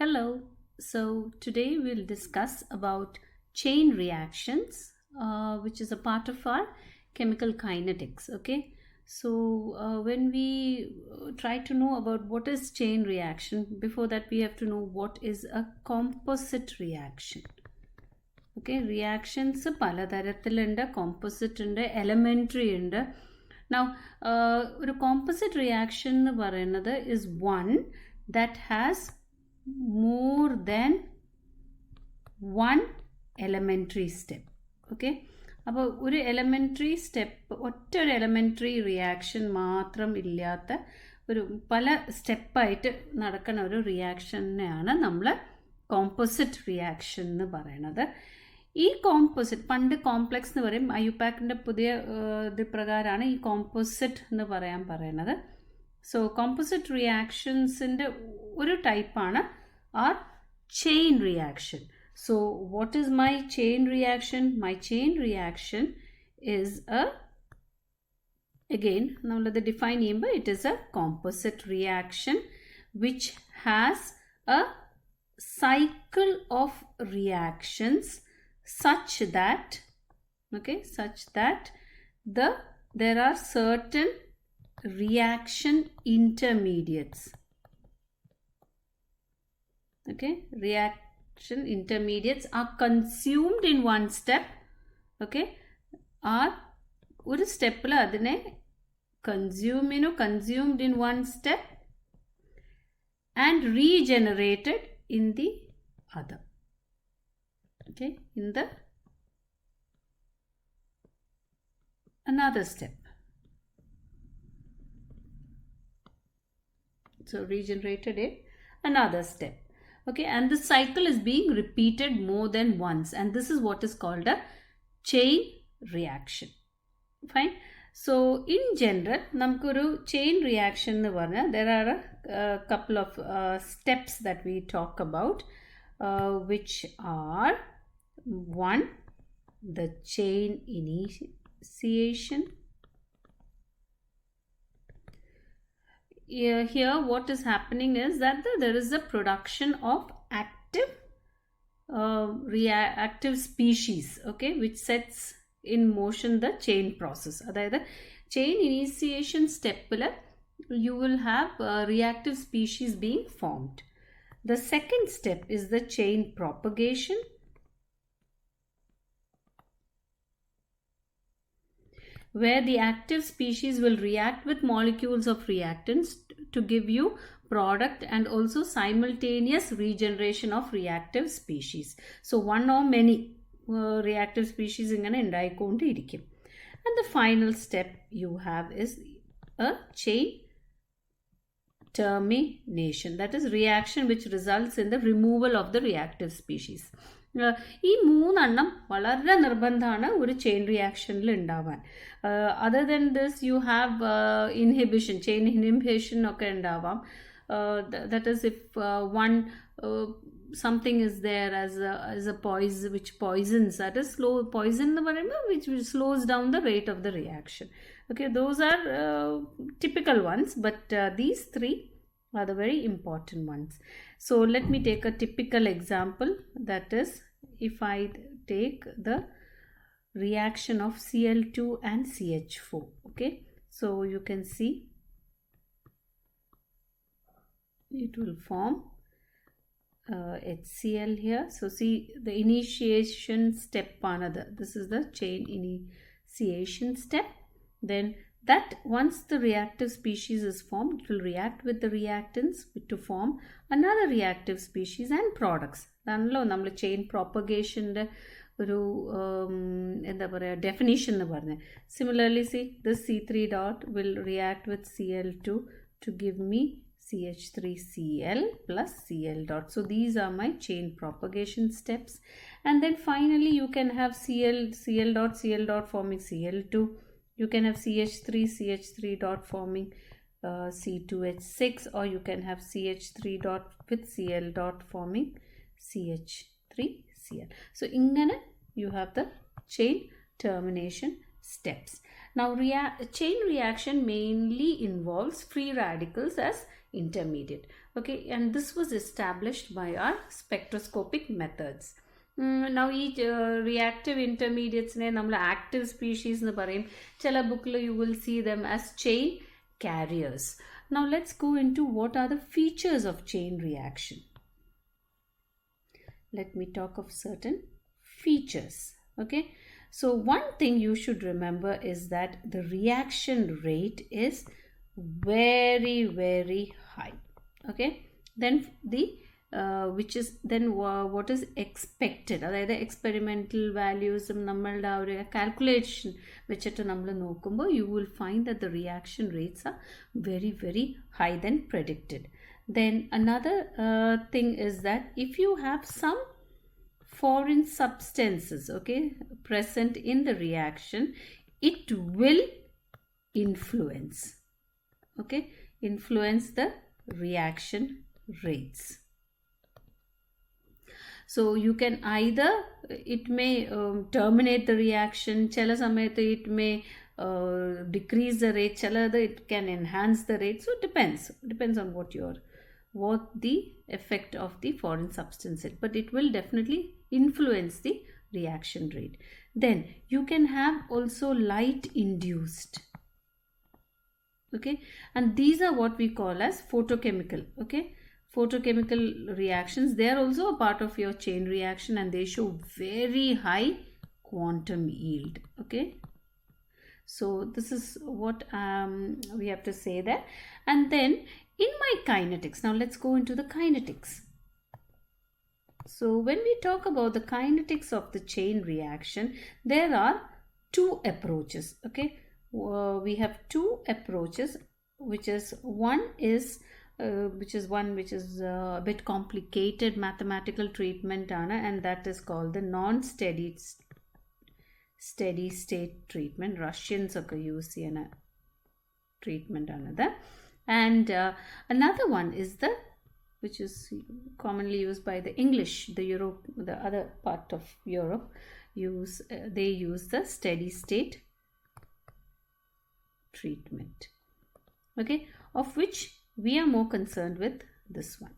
Hello. So today we'll discuss about chain reactions, which is a part of our chemical kinetics. Okay. So when we try to know about what is chain reaction, before that we have to know what is a composite reaction. Okay, reactions പലതരത്തിലുണ്ട്, composite ഉണ്ട്, elementary ഉണ്ട്. Now, ഒരു composite reaction എന്ന് പറയുന്നത് is one that has more than one elementary step. Okay, അപ്പോൾ ഒരു elementary step, ഒറ്റ ഒരു elementary reaction മാത്രം ഇല്ലാത്ത ഒരു പല സ്റ്റെപ്പായിട്ട് നടക്കുന്ന ഒരു റിയാക്ഷനെയാണ് നമ്മൾ കോമ്പോസിറ്റ് റിയാക്ഷൻ എന്ന് പറയുന്നത്. ഈ കോമ്പോസിറ്റ് പണ്ട് കോംപ്ലക്സ് എന്ന് പറയും, IUPACന്റെ പുതിയ ഇത് പ്രകാരമാണ് ഈ കോമ്പോസിറ്റ് എന്ന് പറയുന്നത്. സോ കോമ്പോസിറ്റ് റിയാക്ഷൻസിൻ്റെ ഒരു ടൈപ്പാണ് are chain reaction. So what is my chain reaction? My chain reaction is again നമ്മളത് ഡിഫൈൻ ചെയ്യുമ്പോൾ it is a composite reaction which has a cycle of reactions such that there are certain reaction intermediates. Okay, reaction intermediates are consumed in one step. Okay, are ഒരു സ്റ്റെപ്പിൽ അതിനെ consumed in one step and regenerated in the other. Okay, in the another step. So regenerated in another step. Okay, and the cycle is being repeated more than once, and this is what is called a chain reaction. Fine. So in general namukku chain reaction nu parna there are a couple of steps that we talk about, which are one, the chain initiation. Here what is happening is that there is a production of active species, okay, which sets in motion the chain process. അതായത് chain initiation stepil you will have reactive species being formed. The second step is the chain propagation. Where the active species will react with molecules of reactants to give you product and also simultaneous regeneration of reactive species. So one or many reactive species ingane undayikondirikkum. And the final step you have is a chain termination, that is reaction which results in the removal of the reactive species. ഈ മൂന്നെണ്ണം വളരെ നിർബന്ധമാണ് ഒരു chain റിയാക്ഷനിൽ ഉണ്ടാവാൻ. Other than this you have inhibition, chain inhibition ഒക്കെ ഉണ്ടാവാം. That is if one something is there as a poison which poisons, that is slow poison എന്ന് പറയുമ്പോൾ which slows down the rate of the reaction. Okay, those are typical ones, but these three are the very important ones. So let me take a typical example, that is if I take the reaction of Cl2 and CH4. Okay, so you can see it will form HCl here. So see the initiation step another, this is the chain initiation step. Then that once the reactive species is formed, it will react with the reactants to form another reactive species and products. Danlo nammal chain propagation ഒരു എന്താ പറയുക definition എന്ന് പറഞ്ഞത്. Similarly see this C3 dot will react with Cl2 to give me CH3Cl plus Cl dot. So these are my chain propagation steps. And then finally you can have Cl dot forming Cl2. You can have CH3 dot forming C2H6, or you can have CH3 dot with Cl dot forming CH3Cl. So ingane you have the chain termination steps. Now chain reaction mainly involves free radicals as intermediate. Okay, and this was established by our spectroscopic methods. Now each reactive intermediates ne namla active species nu parayum. Chala bookla you will see them as chain carriers. Now let's go into what are the features of chain reaction. Let me talk of certain features. Okay, so one thing you should remember is that the reaction rate is very high. Okay, then the which is then what is expected, അതായത് experimental values നമ്മളുടെ ആ ഒരു calculation വെച്ചിട്ട് നമ്മൾ നോക്കുമ്പോൾ you will find that the reaction rates are very high than predicted. Then another thing is that if you have some foreign substances, okay, present in the reaction, it will influence the reaction rates. So you can either, it may terminate the reaction, chala samayathu it may decrease the rate, chala it can enhance the rate. So it depends on what the effect of the foreign substance is, but it will definitely influence the reaction rate. Then you can have also light induced, okay, and these are what we call as photochemical. Okay, photochemical reactions, they are also a part of your chain reaction and they show very high quantum yield. Okay, so this is what we have to say there. And then in my kinetics, now let's go into the kinetics. So when we talk about the kinetics of the chain reaction, there are two approaches. Okay, we have two approaches, which is a bit complicated mathematical treatment and that is called the non-steady state treatment. Russians ഒക്കെ use ചെയ്യുന്ന treatment ആണത്. And another one is which is commonly used by the English, the other part of Europe they use the steady state treatment. Okay, of which we are more concerned with this one.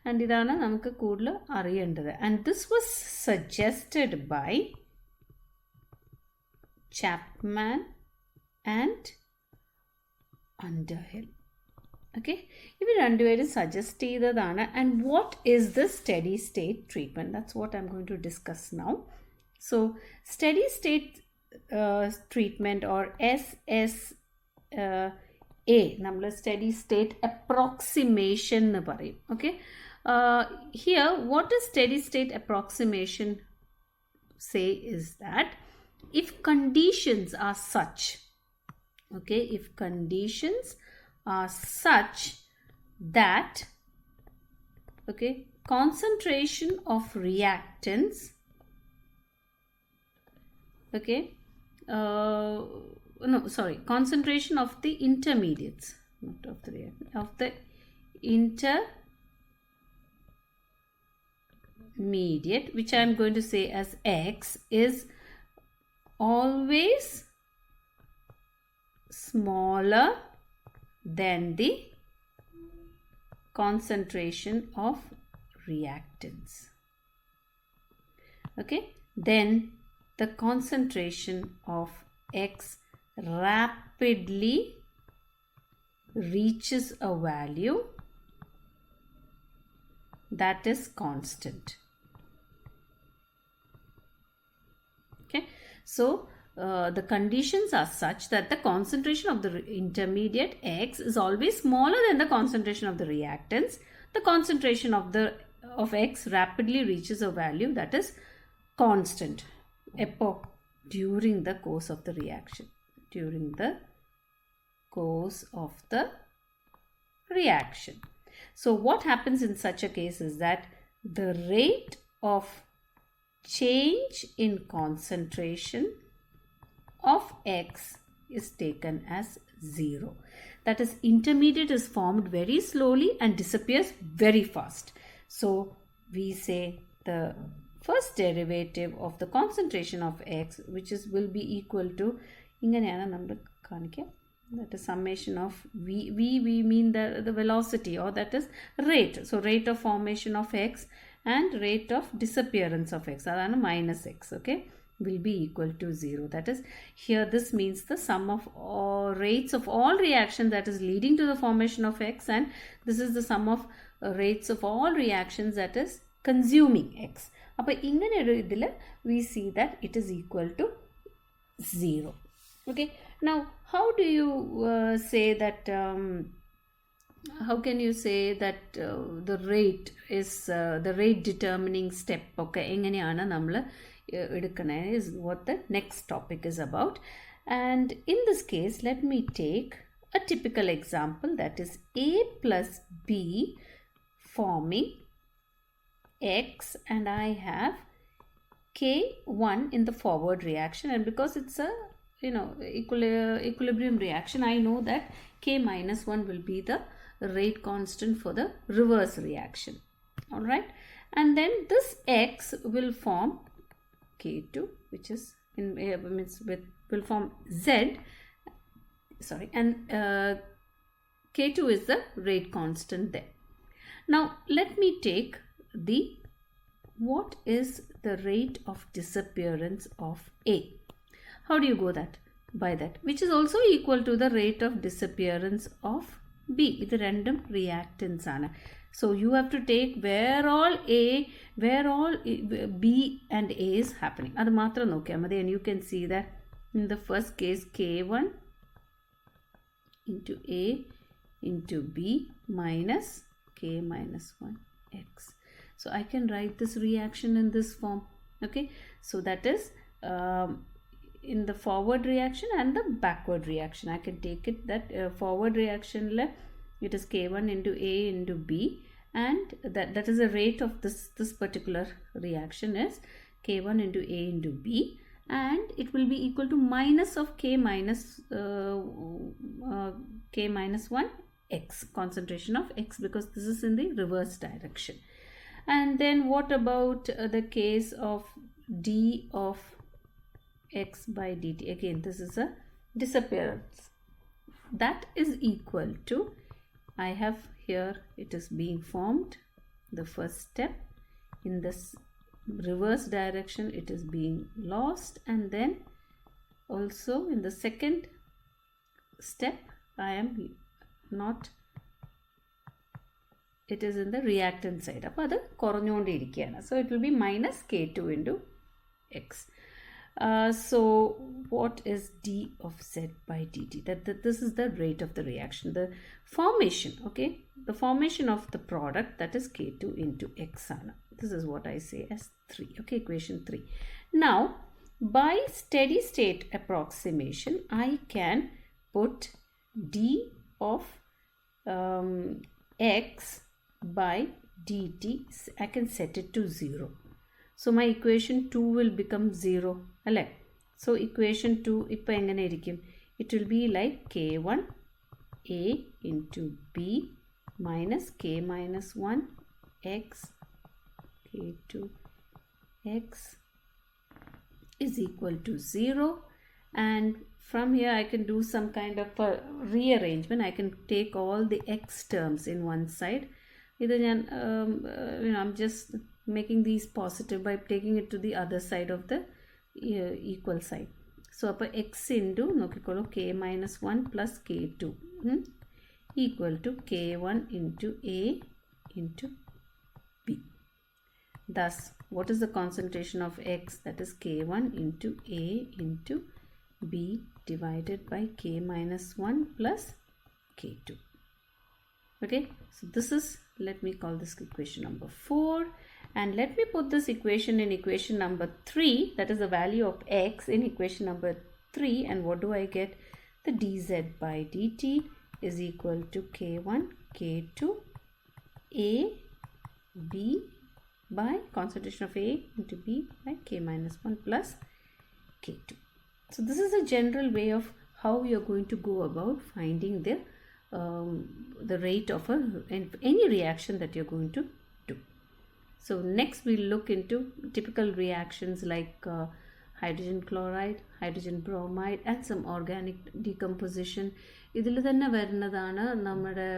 And idana namukku koodal ariyendathu, and this was suggested by Chapman and Underhill. Okay, ഇവർ രണ്ടുപേരും suggest ചെയ്തതാണ്. And what is the steady state treatment? That's what I'm going to discuss now. So steady state treatment or SSA, നമ്മൾ steady state approximation എന്ന് പറയും. Okay, here what does steady state approximation say is that if conditions are such, okay, if conditions are such that, okay, concentration of reactants, okay, concentration of the intermediates, not of the reactant, of the intermediate, which I am going to say as X, is always smaller than the concentration of reactants. Okay, then the concentration of X rapidly reaches a value that is constant. Okay, so the conditions are such that the concentration of the intermediate X is always smaller than the concentration of the reactants. The concentration of X rapidly reaches a value that is constant during the course of the reaction. So what happens in such a case is that the rate of change in concentration of X is taken as 0. That is, intermediate is formed very slowly and disappears very fast. So we say the first derivative of the concentration of X, which will be equal to, ഇങ്ങനെയാണ് നമ്മൾ കാണിക്കുക, that is summation of we mean the velocity, or that is rate. So rate of formation of X and rate of disappearance of X, adana minus X, okay, will be equal to 0. That is, here this means the sum of all rates of all reactions that is leading to the formation of X, and this is the sum of rates of all reactions that is consuming X. Appo ingane oru idile we see that it is equal to 0. Okay, now how do you say that how can you say that the rate is the rate determining step? Okay, എങ്ങനെയാണ് നമ്മൾ എടുക്കണേ is what the next topic is about. And in this case, let me take a typical example, that is A plus B forming X, and I have K1 in the forward reaction, and because it's a equilibrium reaction, I know that K minus 1 will be the rate constant for the reverse reaction. All right, and then this X will form K2, which is will form Z, sorry, and K2 is the rate constant there. Now let me take the what is the rate of disappearance of A. How do you go that? By that, which is also equal to the rate of disappearance of B. ഇത് രണ്ടും reactants ആണ്. So you have to take where all B and A is happening. അത് മാത്രം നോക്കിയാൽ മതി, and you can see that in the first case K1 into A into B minus K minus 1 X. So I can write this reaction in this form. Okay, so that is in the forward reaction and the backward reaction. I can take it that forward reaction it is K1 into A into B, and that is the rate of this particular reaction is K1 into A into B, and it will be equal to minus of K minus 1 X, concentration of X, because this is in the reverse direction. And then what about the case of d of X by dt? Again, this is a disappearance. That is equal to, I have here, it is being formed, the first step. In this reverse direction, it is being lost, and then also in the second step, I am not, it is in the reactant side. So it will be minus K2 into X. So what is d of Z by dt? That this is the rate of the reaction, the formation. Okay, the formation of the product, that is K2 into X. This is what I say as 3. Okay, equation 3. Now by steady state approximation, I can put d of X by dt, I can set it to 0. So my equation 2 will become 0. So equation 2 ipo engane irikkum? It will be like K1 A into B minus K minus 1 X K2 X is equal to 0. And from here I can do some kind of a rearrangement. I can take all the X terms in one side. I'm just making these positive by taking it to the other side of the equal side. So X into K minus 1 plus K2 equal to K1 into A into B. Thus, what is the concentration of X? That is K1 into A into B divided by K minus 1 plus K2. Okay, so this is, let me call this equation number 4, and let me put this equation in equation number 3, that is the value of X in equation number 3, and what do I get? The dz by dt is equal to K1 K2 A B by concentration of A into B by K minus 1 plus K2. So this is a general way of how you're going to go about finding the rate of any reaction that you're going to do. So next we'll look into typical reactions like hydrogen chloride, hydrogen bromide, and some organic decomposition. ഇതിൽ തന്നെ വരുന്നതാണ് നമ്മുടെ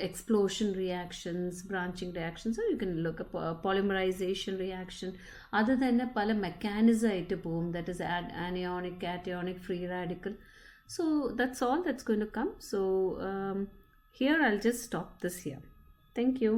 explosion reactions, branching reactions. You can look polymerization reaction. അത് തന്നെ പല mechanism ആയിട്ട് പോകും. That is anionic, cationic, free radical. So that's all that's going to come. So here I'll just stop this here. Thank you.